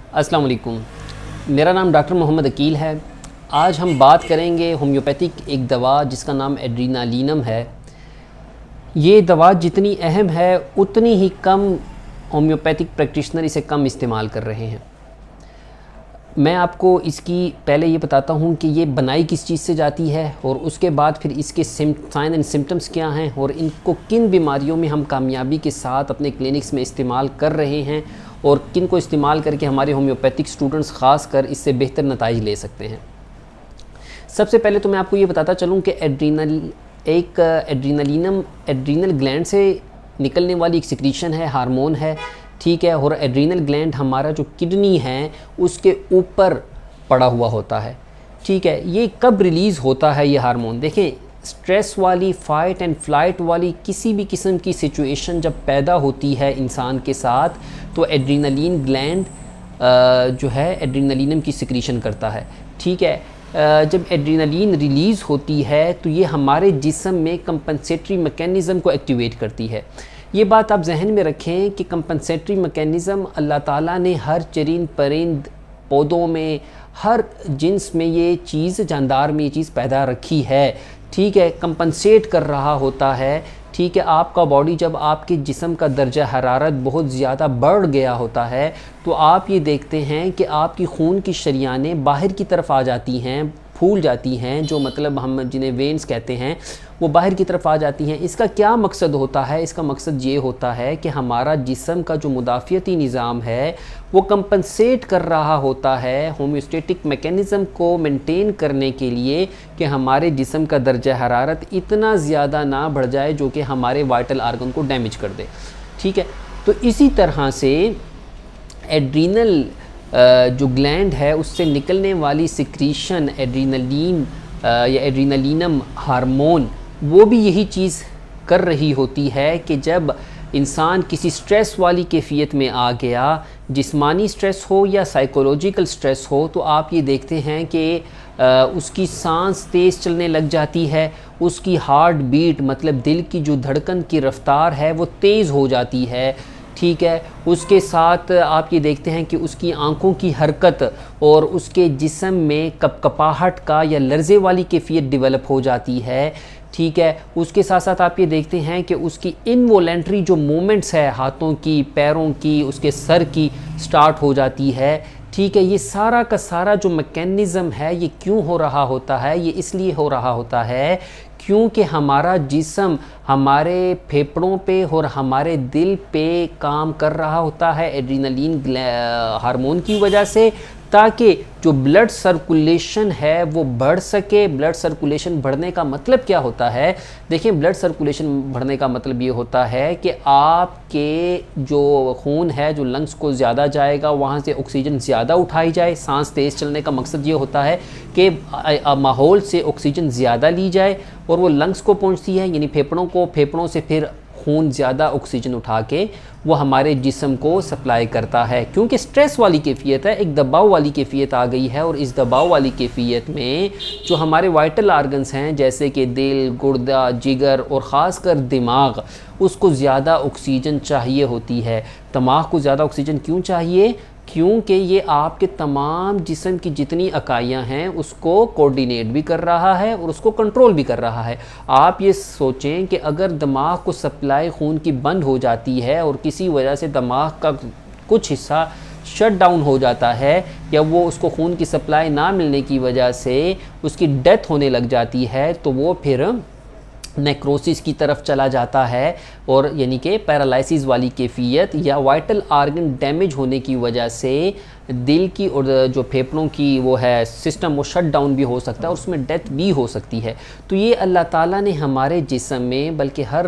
अस्सलाम वालेकुम। मेरा नाम डॉक्टर मोहम्मद अकील है। आज हम बात करेंगे होम्योपैथिक एक दवा जिसका नाम एड्रीनालीनम है। ये दवा जितनी अहम है उतनी ही कम होम्योपैथिक प्रैक्टिशनर इसे कम इस्तेमाल कर रहे हैं। मैं आपको इसकी पहले ये बताता हूँ कि ये बनाई किस चीज़ से जाती है और उसके बाद फिर इसके साइन एंड सिम्टम्स क्या हैं और इनको किन बीमारियों में हम कामयाबी के साथ अपने क्लिनिक्स में इस्तेमाल कर रहे हैं और किन को इस्तेमाल करके हमारे होम्योपैथिक स्टूडेंट्स ख़ास कर इससे बेहतर नताइज ले सकते हैं। सबसे पहले तो मैं आपको ये बताता चलूँ कि एड्रीनालीनम एड्रीनल ग्लैंड से निकलने वाली एक सिक्रीशन है, हार्मोन है, ठीक है। और एड्रीनल ग्लैंड हमारा जो किडनी है उसके ऊपर पड़ा हुआ होता है, ठीक है। ये कब रिलीज़ होता है ये हार्मोन? देखें, स्ट्रेस वाली, फ़ाइट एंड फ्लाइट वाली किसी भी किस्म की सिचुएशन जब पैदा होती है इंसान के साथ तो एड्रीनलिन ग्लैंड जो है एड्रीनलिनम की सिक्रीशन करता है, ठीक है। जब एड्रीनलिन रिलीज़ होती है तो ये हमारे जिस्म में कंपनसेटरी मैकेनिज़्म को एक्टिवेट करती है। ये बात आप जहन में रखें कि कंपनसेटरी मैकेनिज़्म अल्लाह ताला ने हर चरिंद परिंद पौधों में, हर जिन्स में ये चीज़, जानदार में ये चीज़ पैदा रखी है, ठीक है। कंपनसेट कर रहा होता है, ठीक है। आपका बॉडी जब आपके जिस्म का दर्जा हरारत बहुत ज़्यादा बढ़ गया होता है तो आप ये देखते हैं कि आपकी खून की शरियानें बाहर की तरफ आ जाती हैं, फूल जाती हैं, जो मतलब हम जिन्हें वेन्स कहते हैं वो बाहर की तरफ आ जाती हैं। इसका क्या मकसद होता है? इसका मकसद ये होता है कि हमारा जिस्म का जो मुदाफ़ियती निज़ाम है वो कंपनसेट कर रहा होता है होम्योस्टेटिक मैकेनिज़्म को मेंटेन करने के लिए कि हमारे जिस्म का दर्जा हरारत इतना ज़्यादा ना बढ़ जाए जो कि हमारे वाइटल आर्गन को डैमेज कर दे, ठीक है। तो इसी तरह से एड्रीनल जो ग्लैंड है उससे निकलने वाली सिक्रीशन एड्रीनलिन या एड्रीनलिनम हार्मोन वो भी यही चीज़ कर रही होती है कि जब इंसान किसी स्ट्रेस वाली कैफियत में आ गया, जिस्मानी स्ट्रेस हो या साइकोलॉजिकल स्ट्रेस हो, तो आप ये देखते हैं कि उसकी सांस तेज़ चलने लग जाती है, उसकी हार्ट बीट मतलब दिल की जो धड़कन की रफ़्तार है वो तेज़ हो जाती है, ठीक है। उसके साथ आप ये देखते हैं कि उसकी आंखों की हरकत और उसके जिस्म में कपकपाहट का या लर्ज़े वाली कैफियत डेवलप हो जाती है, ठीक है। उसके साथ साथ आप ये देखते हैं कि उसकी इनवॉलेंट्री जो मूवमेंट्स है हाथों की, पैरों की, उसके सर की स्टार्ट हो जाती है, ठीक है। ये सारा का सारा जो मैकेनिज़्म है ये क्यों हो रहा होता है? ये इसलिए हो रहा होता है क्योंकि हमारा जिस्म हमारे फेफड़ों पे और हमारे दिल पे काम कर रहा होता है एड्रीनलिन हार्मोन की वजह से, ताकि जो ब्लड सर्कुलेशन है वो बढ़ सके। ब्लड सर्कुलेशन बढ़ने का मतलब क्या होता है? देखिए, ब्लड सर्कुलेशन बढ़ने का मतलब ये होता है कि आपके जो खून है जो लंग्स को ज़्यादा जाएगा, वहाँ से ऑक्सीजन ज़्यादा उठाई जाए। सांस तेज़ चलने का मकसद ये होता है कि माहौल से ऑक्सीजन ज़्यादा ली जाए और वो लंग्स को पहुँचती है, यानी फेफड़ों को, फेफड़ों से फिर खून ज़्यादा ऑक्सीजन उठा के वो हमारे जिस्म को सप्लाई करता है। क्योंकि स्ट्रेस वाली कैफियत है, एक दबाव वाली कैफियत आ गई है और इस दबाव वाली कैफियत में जो हमारे वाइटल आर्गन्स हैं जैसे कि दिल, गुर्दा, जिगर और ख़ासकर दिमाग, उसको ज़्यादा ऑक्सीजन चाहिए होती है। दिमाग को ज़्यादा ऑक्सीजन क्यों चाहिए? क्योंकि ये आपके तमाम जिस्म की जितनी इकाइयाँ हैं उसको कोऑर्डिनेट भी कर रहा है और उसको कंट्रोल भी कर रहा है। आप ये सोचें कि अगर दिमाग को सप्लाई खून की बंद हो जाती है और किसी वजह से दिमाग का कुछ हिस्सा शट डाउन हो जाता है या वो उसको खून की सप्लाई ना मिलने की वजह से उसकी डेथ होने लग जाती है तो वो फिर नेक्रोसिस की तरफ चला जाता है और यानी कि पैरालिसिस वाली कैफियत या वाइटल आर्गन डैमेज होने की वजह से दिल की और जो फेफड़ों की वो है सिस्टम वो शट डाउन भी हो सकता है और उसमें डेथ भी हो सकती है। तो ये अल्लाह ताला ने हमारे जिस्म में, बल्कि हर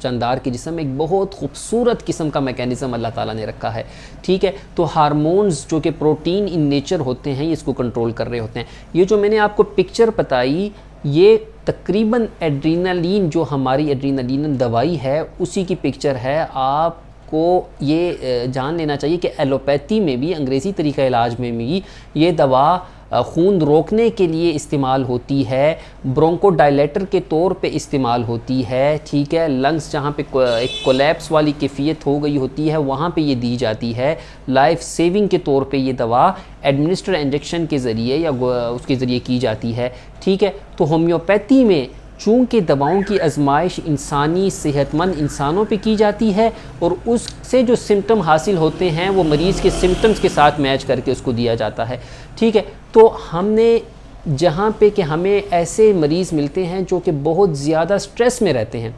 जानदार के जिस्म में एक बहुत खूबसूरत किस्म का मैकेनिज़्म अल्लाह ताला ने रखा है, ठीक है। तो हार्मोन्स जो कि प्रोटीन इन नेचर होते हैं ये इसको कंट्रोल कर रहे होते हैं। ये जो मैंने आपको पिक्चर बताई ये तकरीबन एड्रीनलिन, जो हमारी एड्रीनलिन दवाई है उसी की पिक्चर है। आपको ये जान लेना चाहिए कि एलोपैथी में भी, अंग्रेज़ी तरीक़ा इलाज में भी ये दवा खून रोकने के लिए इस्तेमाल होती है, ब्रोंकोडायलेटर के तौर पे इस्तेमाल होती है, ठीक है। लंग्स जहाँ पे एक कोलैप्स वाली कैफियत हो गई होती है वहाँ पे ये दी जाती है। लाइफ सेविंग के तौर पे ये दवा एडमिनिस्टर इंजेक्शन के ज़रिए या उसके ज़रिए की जाती है, ठीक है। तो होम्योपैथी में चूँकि दवाओं की आजमाइश इंसानी सेहतमंद इंसानों पे की जाती है और उससे जो सिम्टम हासिल होते हैं वो मरीज़ के सिम्टम्स के साथ मैच करके उसको दिया जाता है, ठीक है। तो हमने जहाँ पे कि हमें ऐसे मरीज़ मिलते हैं जो कि बहुत ज़्यादा स्ट्रेस में रहते हैं,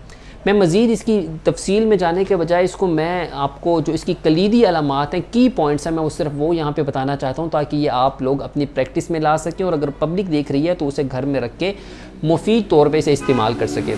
मैं मज़ीद इसकी तफसील में जाने के बजाय इसको मैं आपको जो इसकी कलीदी अलामात हैं, की पॉइंट्स हैं, मैं वो सिर्फ वो यहाँ पे बताना चाहता हूँ ताकि ये आप लोग अपनी प्रैक्टिस में ला सकें और अगर पब्लिक देख रही है तो उसे घर में रख के मुफीद तौर पे इसे इस्तेमाल कर सकें।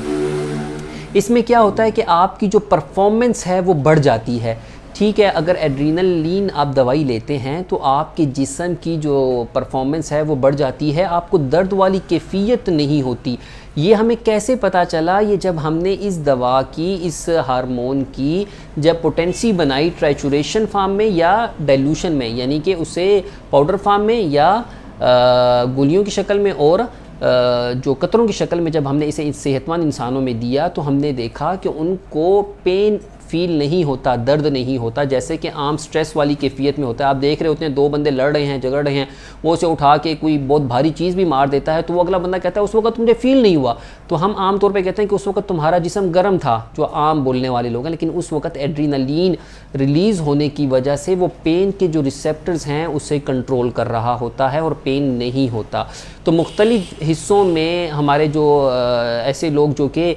इसमें क्या होता है कि आपकी जो परफॉर्मेंस है वो बढ़ जाती है, ठीक है। अगर एड्रीनलिन आप दवाई लेते हैं तो आपके जिस्म की जो परफॉर्मेंस है वो बढ़ जाती है, आपको दर्द वाली कैफियत नहीं होती। ये हमें कैसे पता चला? ये जब हमने इस दवा की, इस हार्मोन की जब पोटेंसी बनाई ट्राइचुरेशन फार्म में या डाइल्यूशन में, यानी कि उसे पाउडर फार्म में या गोलियों की शक्ल में और जो कतरों की शक्ल में जब हमने इसे सेहतमंद इंसानों में दिया तो हमने देखा कि उनको पेन फील नहीं होता, दर्द नहीं होता जैसे कि आम स्ट्रेस वाली कैफियत में होता है। आप देख रहे होते हैं दो बंदे लड़ रहे हैं, झगड़ रहे हैं, वो उसे उठा के कोई बहुत भारी चीज़ भी मार देता है तो वो अगला बंदा कहता है उस वक्त मुझे फील नहीं हुआ। तो हम आम तौर पे कहते हैं कि उस वक्त तुम्हारा जिस्म गर्म था, जो आम बोलने वाले लोग हैं, लेकिन उस वक्त एड्रीनलिन रिलीज़ होने की वजह से वो पेन के जो रिसेप्टर्स हैं उसे कंट्रोल कर रहा होता है और पेन नहीं होता। तो मुख्तलिफ़ हिस्सों में हमारे जो ऐसे लोग जो कि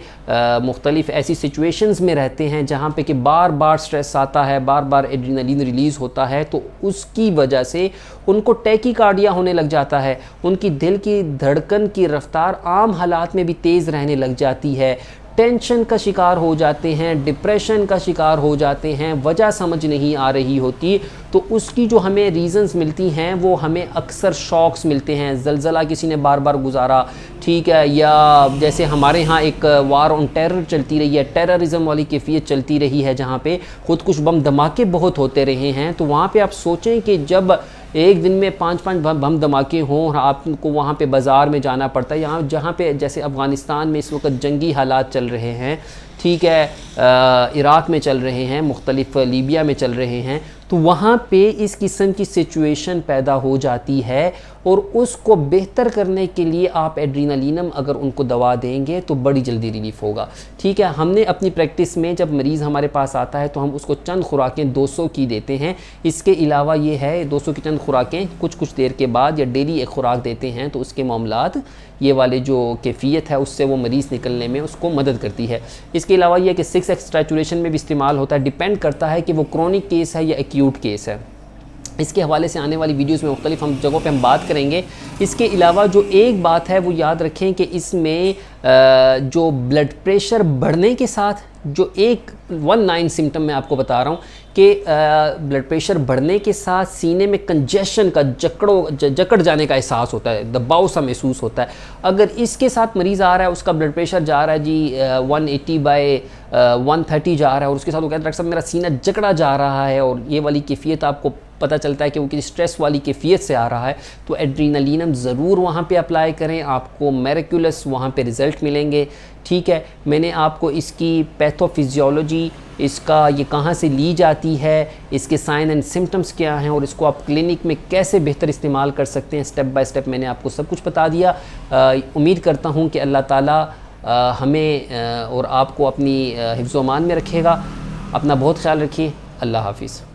मुख्तलिफ़ ऐसी सिचुएशंस में रहते हैं जहाँ पे कि बार बार स्ट्रेस आता है, बार बार एड्रीनलिन रिलीज़ होता है, तो उसकी वजह से उनको टैकीकार्डिया होने लग जाता है, उनकी दिल की धड़कन की रफ्तार आम हालात में भी तेज़ रहने लग जाती है, टेंशन का शिकार हो जाते हैं, डिप्रेशन का शिकार हो जाते हैं, वजह समझ नहीं आ रही होती। तो उसकी जो हमें रीज़न्स मिलती हैं वो हमें अक्सर शॉक्स मिलते हैं, ज़लज़ला किसी ने बार बार गुजारा, ठीक है, या जैसे हमारे यहाँ एक वार ऑन टेरर चलती रही है, टेररिज्म वाली कैफियत चलती रही है जहाँ पे खुदकुश बम धमाके बहुत होते रहे हैं। तो वहाँ पे आप सोचें कि जब एक दिन में 5-5 बम धमाके हों और आपको वहाँ पे बाज़ार में जाना पड़ता है, यहाँ जहाँ पे जैसे अफ़गानिस्तान में इस वक्त जंगी हालात चल रहे हैं, ठीक है, इराक़ में चल रहे हैं, मुख्तलिफ़ लीबिया में चल रहे हैं, तो वहाँ पे इस किस्म की सिचुएशन पैदा हो जाती है और उसको बेहतर करने के लिए आप एड्रीनलिनम अगर उनको दवा देंगे तो बड़ी जल्दी रिलीफ़ होगा, ठीक है। हमने अपनी प्रैक्टिस में जब मरीज़ हमारे पास आता है तो हम उसको चंद खुराकें 200 की देते हैं। इसके अलावा ये है 200 की चंद खुराकें कुछ देर के बाद या डेली एक खुराक देते हैं तो उसके मामलात ये वाले जो कैफियत है उससे वो मरीज़ निकलने में उसको मदद करती है। इसके अलावा ये कि 6x ट्राइचुरेशन में भी इस्तेमाल होता है, डिपेंड करता है कि वो क्रोनिक केस है या एक्यूट केस है। इसके हवाले से आने वाली वीडियोस में मुख्तलिफ हम जगहों पे हम बात करेंगे। इसके अलावा जो एक बात है वो याद रखें कि इसमें जो ब्लड प्रेशर बढ़ने के साथ जो एक 19 सिम्टम मैं आपको बता रहा हूँ कि ब्लड प्रेशर बढ़ने के साथ सीने में कंजेशन का जकड़ जाने का एहसास होता है, दबाव सा महसूस होता है। अगर इसके साथ मरीज़ आ रहा है, उसका ब्लड प्रेशर जा रहा है जी 180/130 जा रहा है और उसके साथ वो कहता है डॉक्टर साहब मेरा सीना जकड़ा जा रहा है और ये वाली कैफियत आपको पता चलता है कि वो किसी स्ट्रेस वाली कैफियत से आ रहा है, तो एड्रीनलिनम ज़रूर वहाँ पे अप्लाई करें, आपको मेरेक्युलस वहाँ पे रिज़ल्ट मिलेंगे, ठीक है। मैंने आपको इसकी पैथोफिजियोलॉजी, इसका ये कहाँ से ली जाती है, इसके साइन एंड सिम्टम्स क्या हैं और इसको आप क्लिनिक में कैसे बेहतर इस्तेमाल कर सकते हैं, स्टेप बाय स्टेप मैंने आपको सब कुछ बता दिया। उम्मीद करता हूँ कि अल्लाह ताला हमें और आपको अपनी हिफ्ज़-ओ-अमान में रखेगा। अपना बहुत ख्याल रखिए। अल्लाह हाफिज़।